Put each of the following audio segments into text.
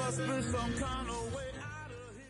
must be some kind of way out of here.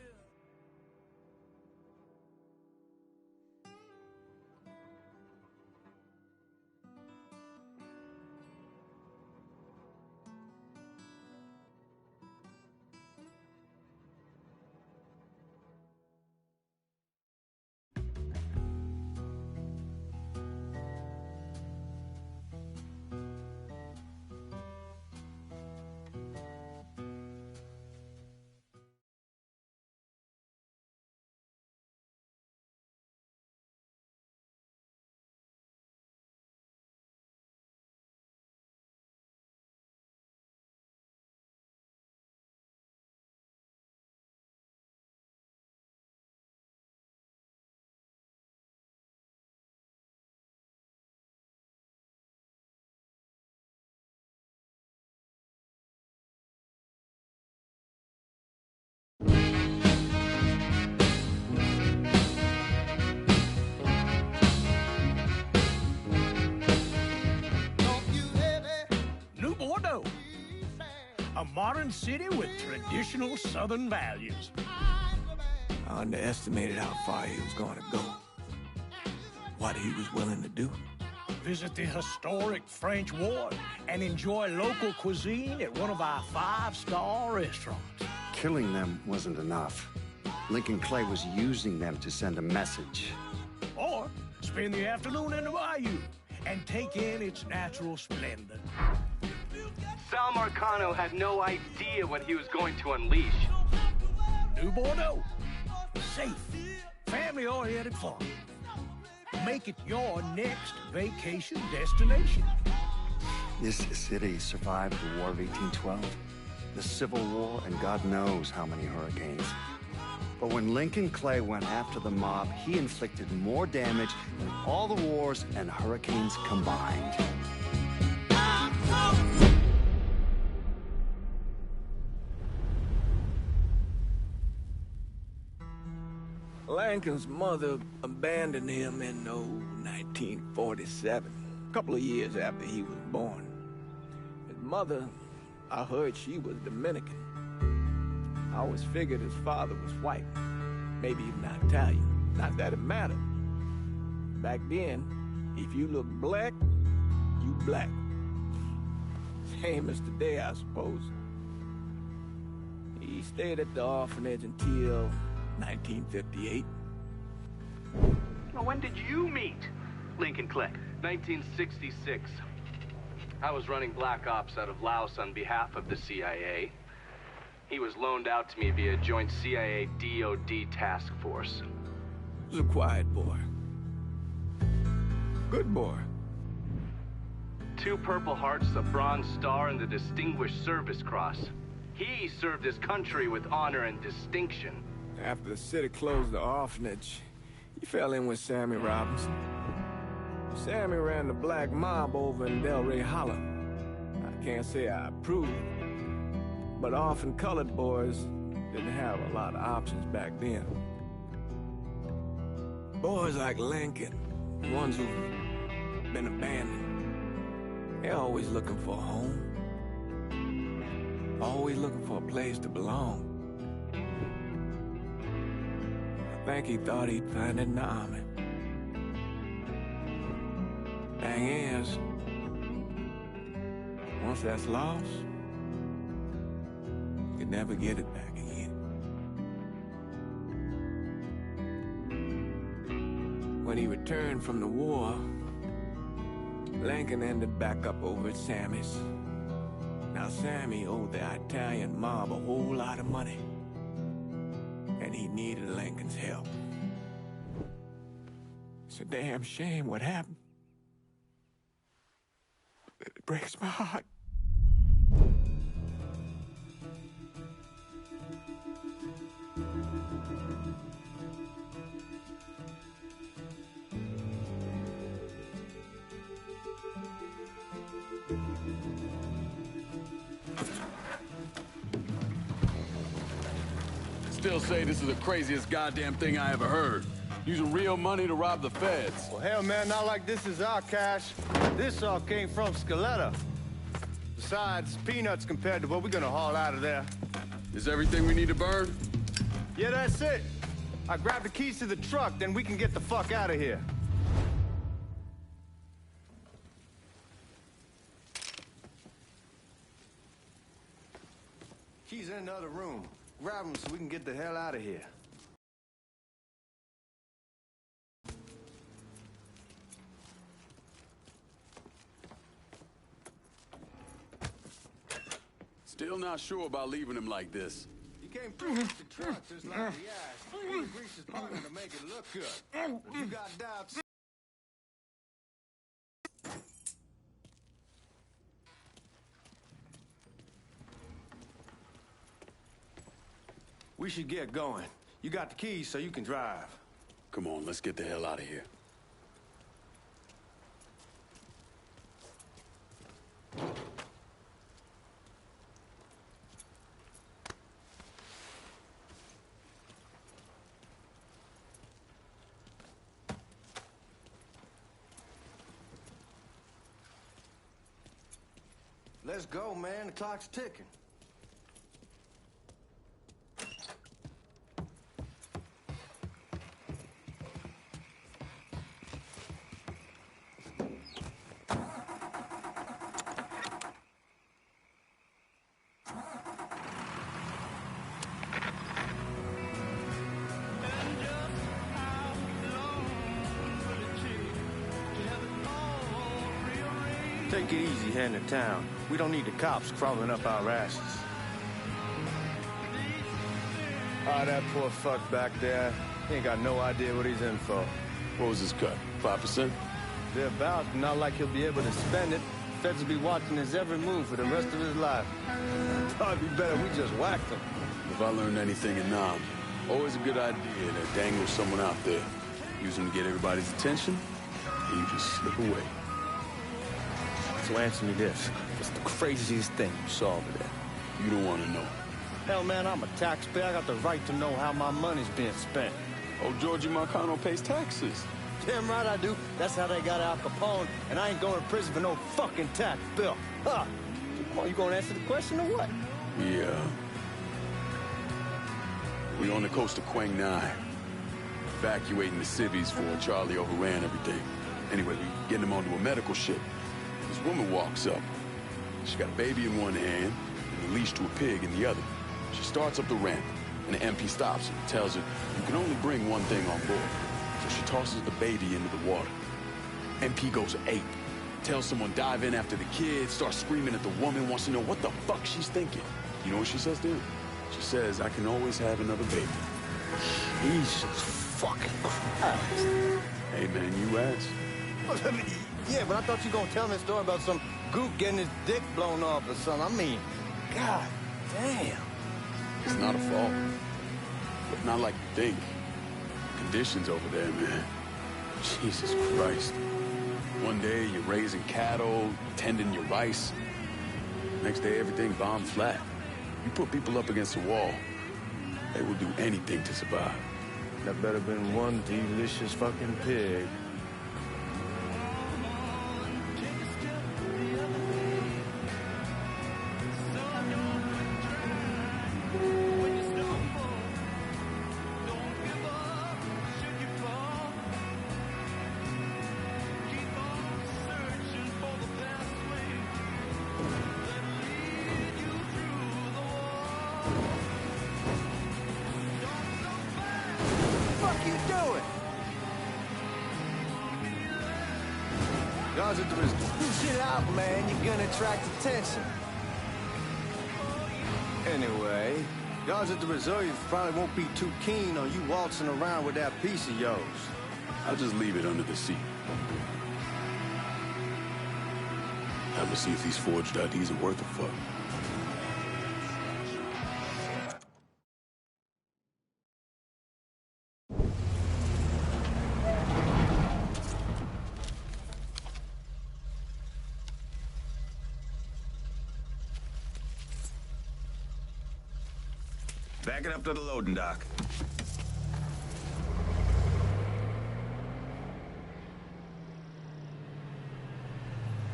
A modern city with traditional Southern values. I underestimated how far he was going to go. What he was willing to do. Visit the historic French Ward and enjoy local cuisine at one of our 5-star restaurants. Killing them wasn't enough. Lincoln Clay was using them to send a message. Or spend the afternoon in the bayou and take in its natural splendor. Sal Marcano had no idea what he was going to unleash. New Bordeaux. Safe, family-oriented fun. Make it your next vacation destination. This city survived the War of 1812, the Civil War, and God knows how many hurricanes. But when Lincoln Clay went after the mob, he inflicted more damage than all the wars and hurricanes combined. Lincoln's mother abandoned him in 1947, a couple of years after he was born. His mother, I heard she was Dominican. I always figured his father was white, maybe even Italian. Not that it mattered. Back then, if you look black, you black. Same as today, I suppose. He stayed at the orphanage until 1958. Well, when did you meet Lincoln Clay? 1966. I was running Black Ops out of Laos on behalf of the CIA. He was loaned out to me via joint CIA-DOD task force. He was a quiet boy. Good boy. 2 Purple Hearts, a Bronze Star, and the Distinguished Service Cross. He served his country with honor and distinction. After the city closed the orphanage, he fell in with Sammy Robinson. Sammy ran the black mob over in Delray Hollow. I can't say I approve, but orphan colored boys didn't have a lot of options back then. Boys like Lincoln, the ones who've been abandoned, they're always looking for a home. Always looking for a place to belong. I think he thought he'd find it in the army. Thing is, once that's lost, you can never get it back again. When he returned from the war, Lincoln ended back up over at Sammy's. Now, Sammy owed the Italian mob a whole lot of money, and he needed Lincoln's help. It's a damn shame what happened. It breaks my heart. Still say this is the craziest goddamn thing I ever heard. Using real money to rob the feds. Well, hell, man, not like this is our cash. This all came from Scaletta. Besides, peanuts compared to what we're gonna haul out of there. Is everything we need to burn? Yeah, that's it. I grabbed the keys to the truck, then we can get the fuck out of here. Keys in the other room. Grab them so we can get the hell out of here. Still not sure about leaving him like this. You can't fix the truck just like the ass. The grease is partner to make it look good. If you got doubts... We should get going. You got the keys so you can drive. Come on, let's get the hell out of here. Let's go, man. The clock's ticking. Take it easy heading to town. We don't need the cops crawling up our asses. Ah, that poor fuck back there. He ain't got no idea what he's in for. What was his cut? 5%? They're about, not like he'll be able to spend it. Feds will be watching his every move for the rest of his life. Probably be better we just whacked him. If I learned anything in Nam, always a good idea to dangle someone out there. Use him to get everybody's attention, and you just slip away. So answer me this. What's the craziest thing you saw over there? You don't want to know. Hell, man, I'm a taxpayer. I got the right to know how my money's being spent. Oh, Georgie Marcano pays taxes. Damn right I do. That's how they got Al Capone, and I ain't going to prison for no fucking tax bill. Huh? Come on, you gonna answer the question or what? Yeah. We on the coast of Quang Nai. Evacuating the civvies for Charlie overran everything. Anyway, we getting them onto a medical ship. This woman walks up. She got a baby in one hand and a leash to a pig in the other. She starts up the ramp, and the MP stops her and tells her, you can only bring one thing on board. So she tosses the baby into the water. MP goes ape. Tells someone dive in after the kid, starts screaming at the woman, wants to know what the fuck she's thinking. You know what she says to him? She says, I can always have another baby. Jesus fucking Christ. Hey, man, you asked. Yeah, but I thought you were gonna tell me a story about some gook getting his dick blown off or something. I mean, god damn. It's not a fault. But not like you think. Conditions over there, man. Jesus Christ. One day you're raising cattle, tending your rice. Next day everything bombed flat. You put people up against a wall, they will do anything to survive. That better been one delicious fucking pig. Chill out, man. You're gonna attract attention. Anyway, guys at the reserve probably won't be too keen on you waltzing around with that piece of yours. I'll just leave it under the seat. Time to see if these forged IDs are worth a fuck. Back it up to the loading dock.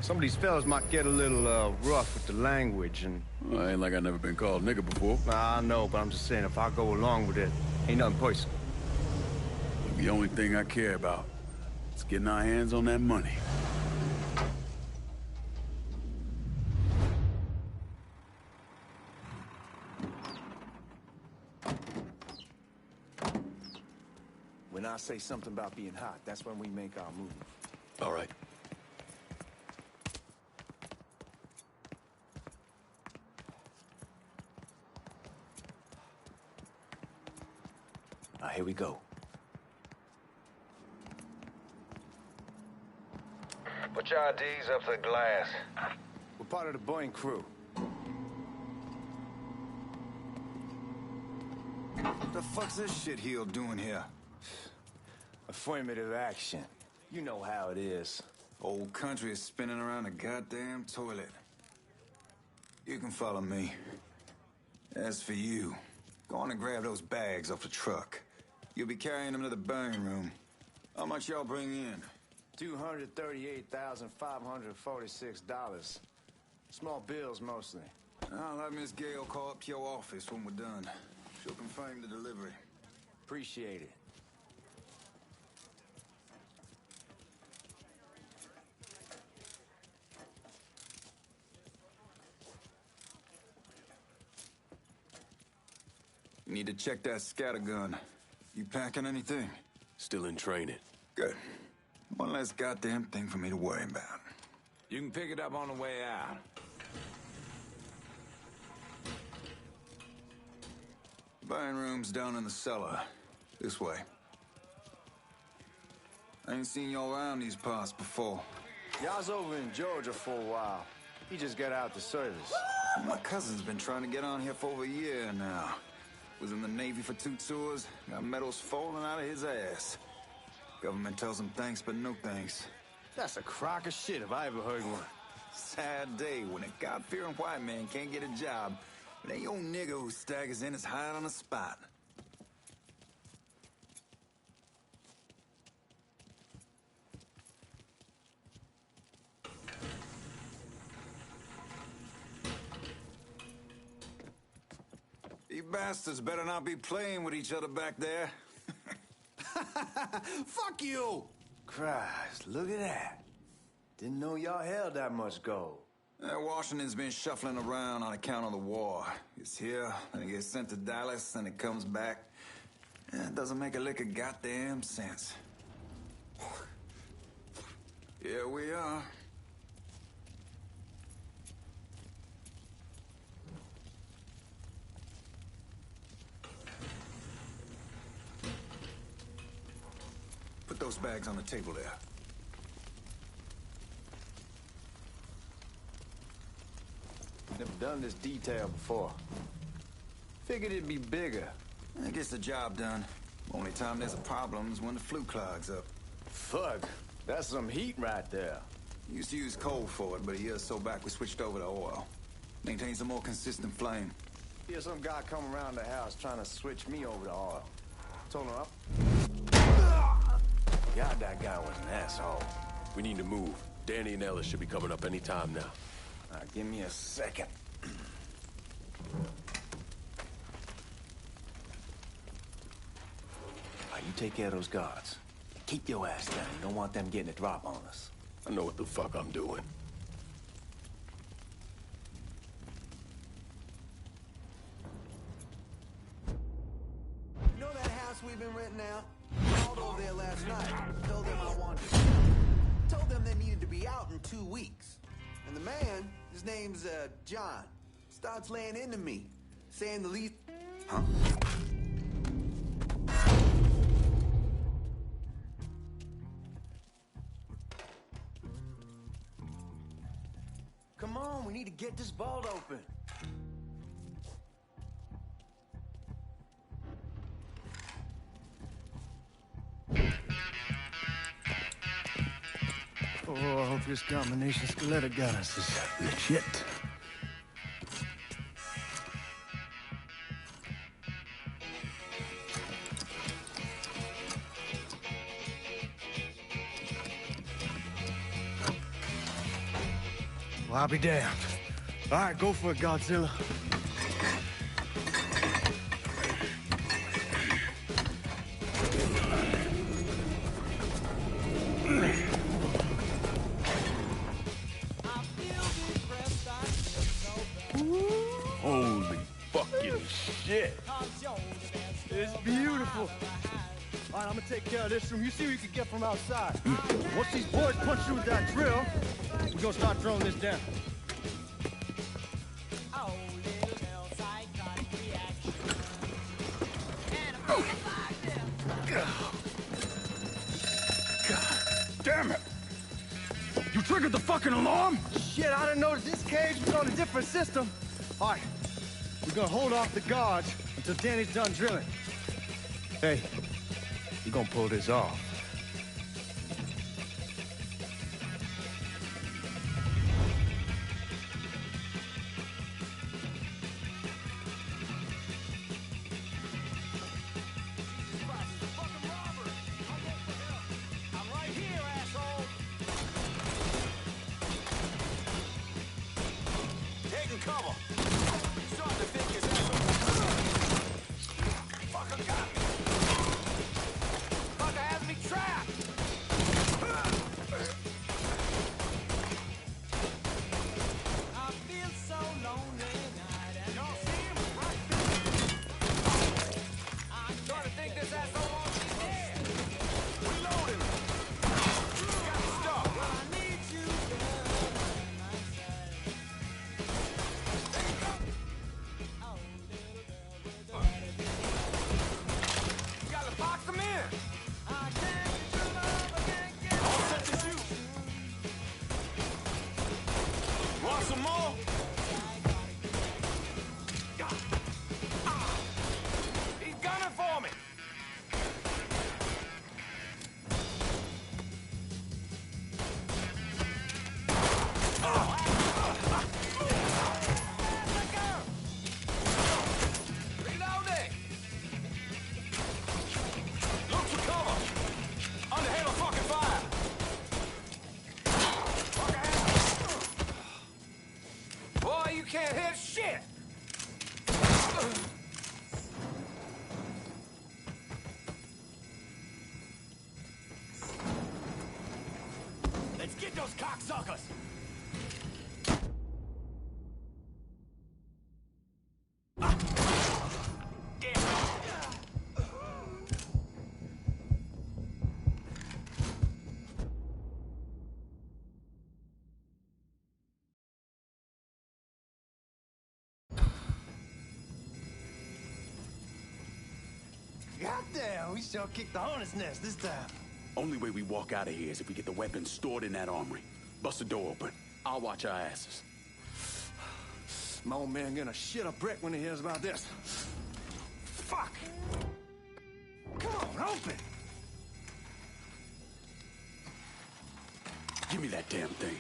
Some of these fellas might get a little rough with the language, and... Well, ain't like I never been called nigga before. Nah, I know, but I'm just saying, if I go along with it, ain't nothing personal. The only thing I care about is getting our hands on that money. When I say something about being hot, that's when we make our move. All right. Now, here we go. Put your IDs up to the glass. We're part of the Boeing crew. What the fuck's this shitheel doing here? Affirmative action. You know how it is. Old country is spinning around a goddamn toilet. You can follow me. As for you, go on and grab those bags off the truck. You'll be carrying them to the burning room. How much y'all bring in? $238,546. Small bills, mostly. I'll have Miss Gale call up to your office when we're done. She'll confirm the delivery. Appreciate it. You need to check that scattergun. You packing anything? Still in training. Good. One less goddamn thing for me to worry about. You can pick it up on the way out. Burning room's down in the cellar. This way. I ain't seen y'all around these parts before. Y'all's over in Georgia for a while. He just got out the service. My cousin's been trying to get on here for over a year now. Was in the Navy for 2 tours, got medals falling out of his ass. Government tells him thanks, but no thanks. That's a crock of shit if I ever heard one. Sad day when a God-fearing white man can't get a job. It ain't your nigga who staggers in his hide on the spot. You bastards better not be playing with each other back there. Fuck you! Christ, look at that. Didn't know y'all held that much gold. Washington's been shuffling around on account of the war. It's here, then it gets sent to Dallas, then it comes back. It doesn't make a lick of goddamn sense. Here we are. Put those bags on the table there. Never done this detail before. Figured it'd be bigger. It gets the job done. Only time there's a problem is when the flue clogs up. Fuck, that's some heat right there. Used to use coal for it, but a year or so back we switched over to oil. Maintains a more consistent flame. Here's some guy come around the house trying to switch me over to oil. Told him up. God, that guy was an asshole. We need to move. Danny and Ellis should be coming up any time now. Give me a second. You take care of those guards. Keep your ass down. You don't want them getting a drop on us. I know what the fuck I'm doing. You know that house we've been renting out? Called over there last night. Told them I wanted. Told them they needed to be out in 2 weeks. And the man, his name's John, starts laying into me, saying the least. Huh? Come on, we need to get this vault open. Oh, I hope this combination skeleton got us is legit. Well, I'll be damned. All right, go for it, Godzilla. Holy fucking shit. It's beautiful. All right, I'm gonna take care of this room. You see what you can get from outside. Once these boys punch you with that drill, we're gonna start throwing this down. God damn it. You triggered the fucking alarm? Shit, I didn't know that this cage was on a different system. All right, we're gonna hold off the guards until Danny's done drilling. Hey, we're gonna pull this off. Cover. Starting to think his ass. Fucker got me. Fucker has me trapped. I feel so lonely night and y'all see him right there. I'm starting to think this asshole won't be dead. Reload him. Got stuck. I need you, girl. Some more? He's gunning for me. Reloading. Look for cover. Under hell of fucking fire. Boy, you can't hit shit! Let's get those cocksuckers! Goddamn, we sure kicked the hornet's nest this time. Only way we walk out of here is if we get the weapons stored in that armory. Bust the door open. I'll watch our asses. My old man gonna shit a brick when he hears about this. Fuck! Come on, open! Give me that damn thing.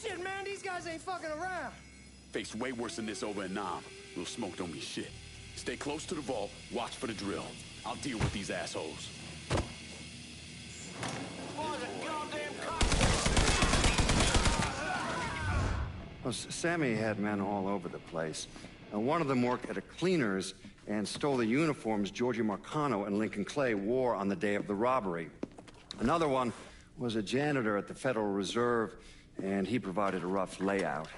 Shit, man, these guys ain't fucking around. Face way worse than this over in Nam. Little smoke don't mean shit. Stay close to the vault, watch for the drill. I'll deal with these assholes. Well, Sammy had men all over the place. One of them worked at a cleaner's and stole the uniforms Georgie Marcano and Lincoln Clay wore on the day of the robbery. Another one was a janitor at the Federal Reserve, and he provided a rough layout.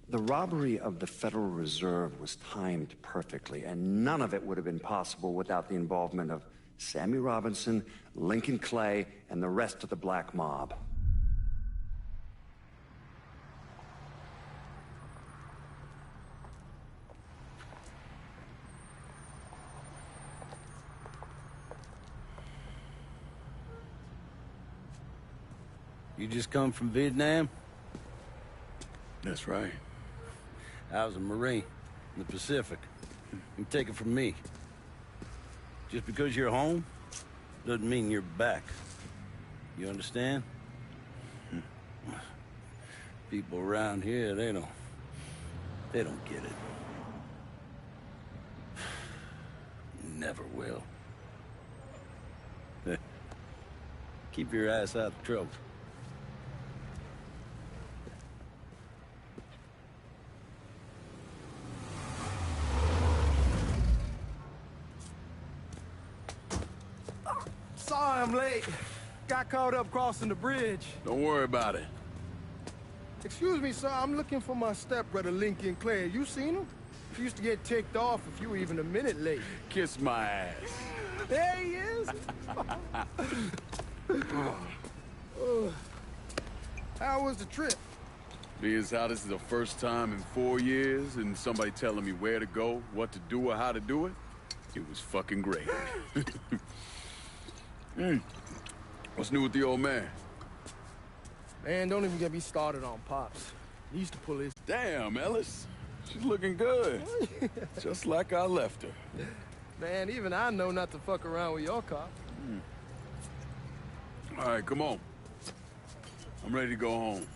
The robbery of the Federal Reserve was timed perfectly, and none of it would have been possible without the involvement of Sammy Robinson, Lincoln Clay, and the rest of the black mob. You just come from Vietnam? That's right. I was a Marine in the Pacific. You take it from me. Just because you're home doesn't mean you're back. You understand? People around here, they don't get it. Never will. Keep your ass out of trouble. Sorry I'm late. Got caught up crossing the bridge. Don't worry about it. Excuse me, sir. I'm looking for my stepbrother, Lincoln Clay. You seen him? He used to get ticked off if you were even a minute late. Kiss my ass. There he is. How was the trip? Being as how this is the first time in 4 years and somebody telling me where to go, what to do, or how to do it, it was fucking great. What's new with the old man? Man, don't even get me started on Pops. He used to pull his... Damn, Ellis. She's looking good. Just like I left her. Man, even I know not to fuck around with your car. All right, come on. I'm ready to go home.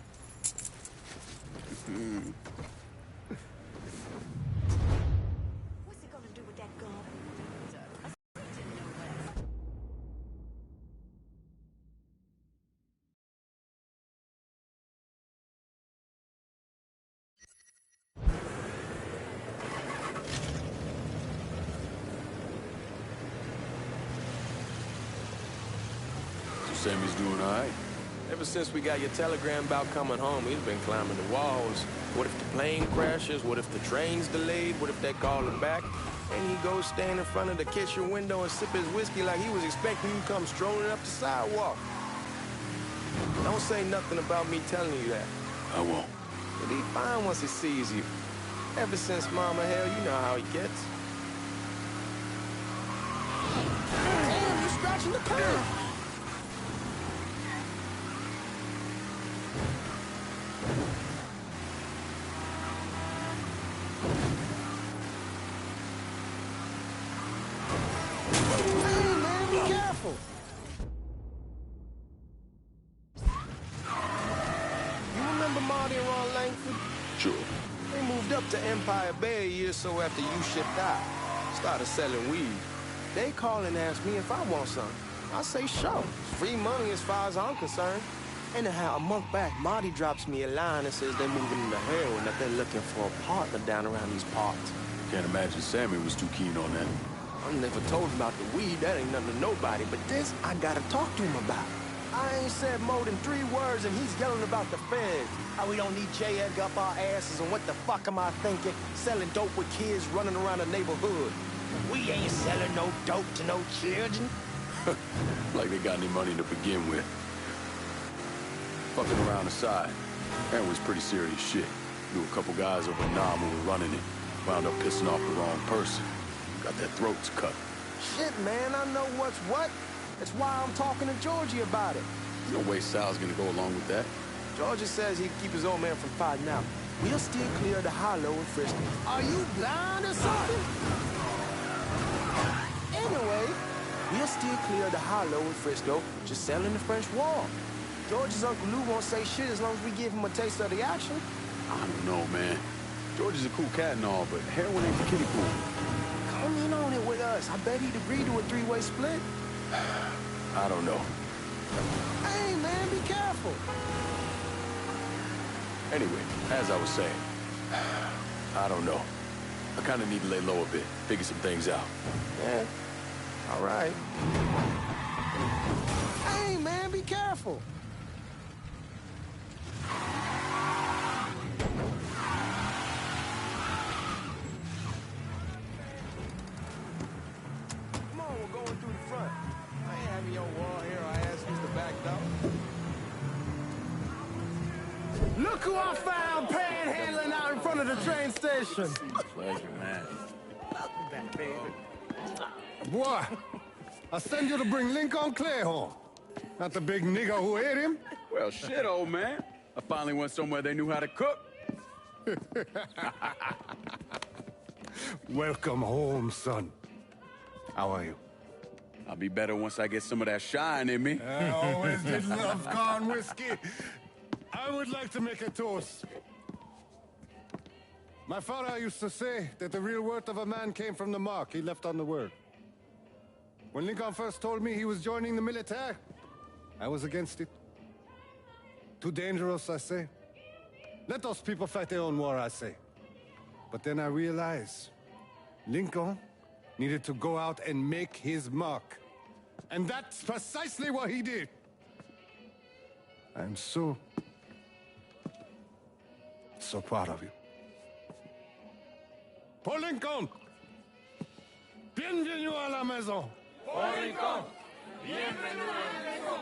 What's he gonna do with that gun? So Sammy's doing all right? Ever since we got your telegram about coming home, he's been climbing the walls. What if the plane crashes? What if the train's delayed? What if they call him back? And he goes stand in front of the kitchen window and sip his whiskey like he was expecting you to come strolling up the sidewalk. Don't say nothing about me telling you that. I won't. He'll be fine once he sees you. Ever since Mama, hell, you know how he gets. Damn, you're scratching the curb. Sure. They moved up to Empire Bay a year or so after you shipped out. Started selling weed. They call and ask me if I want some. I say sure. It's free money as far as I'm concerned. Anyhow, a month back, Marty drops me a line and says they're moving into heroin, that they're looking for a partner down around these parts. Can't imagine Sammy was too keen on that. I never told him about the weed. That ain't nothing to nobody. But this, I gotta talk to him about. I ain't said more than 3 words, and he's yelling about the feds. How we don't need J. Edgar up our asses, and what the fuck am I thinking? Selling dope with kids running around the neighborhood. We ain't selling no dope to no children. Like they got any money to begin with. Fucking around aside, that was pretty serious shit. Knew a couple guys over in Nam who were running it. Wound up pissing off the wrong person. Got their throats cut. Shit, man, I know what's what. That's why I'm talking to Georgie about it. There's no way Sal's gonna go along with that. Georgie says he'd keep his old man from fighting out. We'll steer clear of the hollow and Frisco. Are you blind or something? Anyway, we'll steer clear of the hollow in Frisco, just selling the French Wall. George's Uncle Lou won't say shit as long as we give him a taste of the action. I don't know, man. George is a cool cat and all, but heroin ain't for kiddie pool. Come in on it with us. I bet he'd agree to a 3-way split. I don't know. Hey, man, be careful. Anyway, as I was saying, I don't know. I kind of need to lay low a bit, figure some things out. Yeah, all right. Hey, man, be careful. Come on, we're going through the front. I ain't having your wall here. I asked Mr. Back up. Look who I found panhandling out in front of the train station. Pleasure, man. Welcome back, baby. Boy, I send you to bring Lincoln Clay home. Not the big nigger who ate him. Well, shit, old man. I finally went somewhere they knew how to cook. Welcome home, son. How are you? I'll be better once I get some of that shine in me. I always did love corn whiskey. I would like to make a toast. My father used to say that the real worth of a man came from the mark he left on the world. When Lincoln first told me he was joining the military, I was against it. Too dangerous, I say. Let those people fight their own war, I say. But then I realized Lincoln needed to go out and make his mark. And that's precisely what he did. I'm so proud of you. Paul Lincoln! Bienvenue à la maison! Paul Lincoln! Bienvenue à la maison!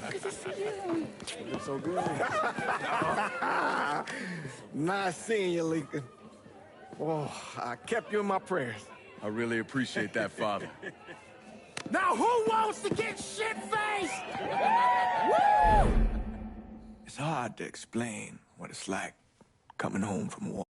Good to see you. You're so good. Nice seeing you, Lincoln. Oh, I kept you in my prayers. I really appreciate that, Father. Now who wants to get shit-faced? It's hard to explain what it's like coming home from war.